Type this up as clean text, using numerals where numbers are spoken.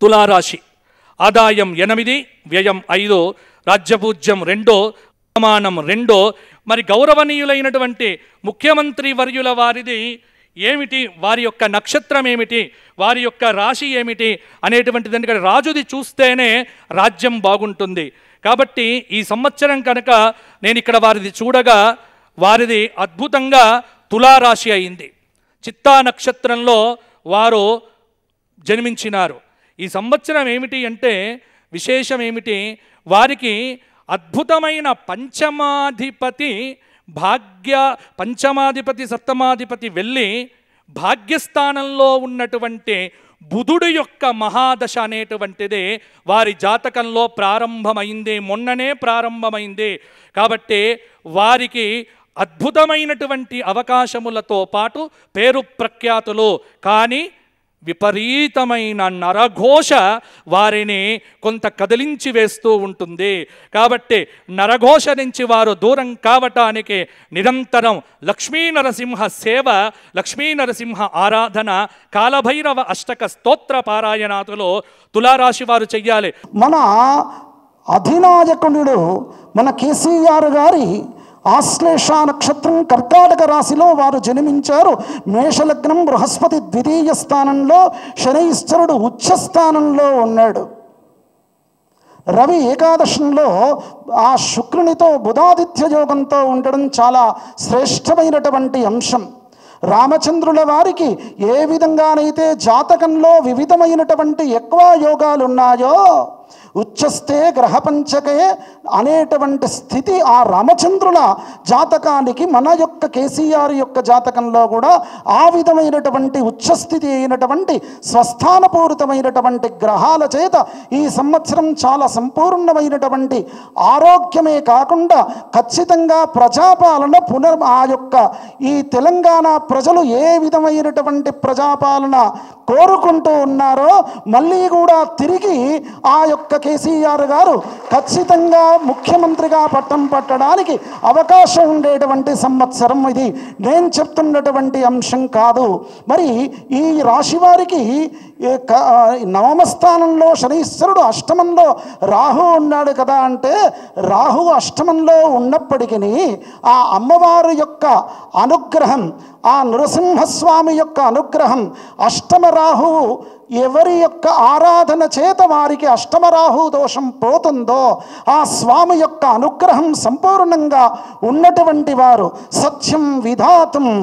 తులారాశి ఆదాయం 8, వ్యయం 5, రాజ్యపూజ్యం 2, అవమానం 2. మరి గౌరవనీయులైనటువంటి ముఖ్యమంత్రి వర్యుల వారిది ఏమిటి, వారి యొక్క నక్షత్రం ఏమిటి, వారి యొక్క రాశి ఏమిటి అనేటువంటిది, ఎందుకంటే రాజుది చూస్తేనే రాజ్యం బాగుంటుంది. కాబట్టి ఈ సంవత్సరం కనుక నేను ఇక్కడ వారిది చూడగా వారిది అద్భుతంగా తులారాశి అయింది. చిత్తా నక్షత్రంలో వారు జన్మించినారు. ఈ సంవత్సరం ఏమిటి అంటే విశేషం ఏమిటి, వారికి అద్భుతమైన పంచమాధిపతి సప్తమాధిపతి వెళ్ళి భాగ్యస్థానంలో ఉన్నటువంటి బుధుడు యొక్క మహాదశ అనేటువంటిది వారి జాతకంలో ప్రారంభమైంది, మొన్ననే ప్రారంభమైంది. కాబట్టి వారికి అద్భుతమైనటువంటి అవకాశములతో పాటు పేరు ప్రఖ్యాతులు, కానీ విపరీతమైన నరఘోష వారిని కొంత కదిలించి వేస్తూ ఉంటుంది. కాబట్టి నరఘోష నుంచి వారు దూరం కావటానికి నిరంతరం లక్ష్మీ నరసింహ సేవ, లక్ష్మీ నరసింహ ఆరాధన, కాలభైరవ అష్టక స్తోత్ర పారాయణాదులు తులారాశి వారు చెయ్యాలి. మన అధినాయకుడు మన కేసీఆర్ గారి ఆశ్లేష నక్షత్రం కర్కాటక రాశిలో వారు జన్మించారు. మేషలగ్నం, బృహస్పతి ద్వితీయ స్థానంలో, శనైశ్వరుడు ఉచ్చస్థానంలో ఉన్నాడు. రవి ఏకాదశంలో ఆ శుక్రునితో బుధాదిత్య యోగంతో ఉండడం చాలా శ్రేష్టమైనటువంటి అంశం. రామచంద్రుల వారికి ఏ విధంగానైతే జాతకంలో వివిధమైనటువంటి ఎక్కువ యోగాలు ఉన్నాయో, ఉచ్చస్తే గ్రహపంచకే అనేటువంటి స్థితి ఆ రామచంద్రుల జాతకానికి మన యొక్క కేసీఆర్ యొక్క జాతకంలో కూడా ఆ విధమైనటువంటి ఉచ్చస్థితి అయినటువంటి స్వస్థానపూరితమైనటువంటి గ్రహాల చేత ఈ సంవత్సరం చాలా సంపూర్ణమైనటువంటి ఆరోగ్యమే కాకుండా ఖచ్చితంగా ప్రజాపాలన ఆ యొక్క ఈ తెలంగాణ ప్రజలు ఏ విధమైనటువంటి ప్రజాపాలన కోరుకుంటూ ఉన్నారో మళ్ళీ కూడా తిరిగి ఆ యొక్క కేసీఆర్ గారు ఖచ్చితంగా ముఖ్యమంత్రిగా పట్టం పట్టడానికి అవకాశం ఉండేటువంటి సంవత్సరం ఇది. నేను చెప్తున్నటువంటి అంశం కాదు. మరి ఈ రాశి వారికి నవమస్థానంలో శనీశ్వరుడు, అష్టమంలో రాహు ఉన్నాడు కదా. అంటే రాహు అష్టమంలో ఉన్నప్పటికీ ఆ అమ్మవారి యొక్క అనుగ్రహం, ఆ నృసింహస్వామి యొక్క అనుగ్రహం, అష్టమ రాహువు ఎవరి యొక్క ఆరాధన చేత వారికి అష్టమరాహు దోషం పోతుందో ఆ స్వామి యొక్క అనుగ్రహం సంపూర్ణంగా ఉన్నటువంటి వారు సత్యం విధాతం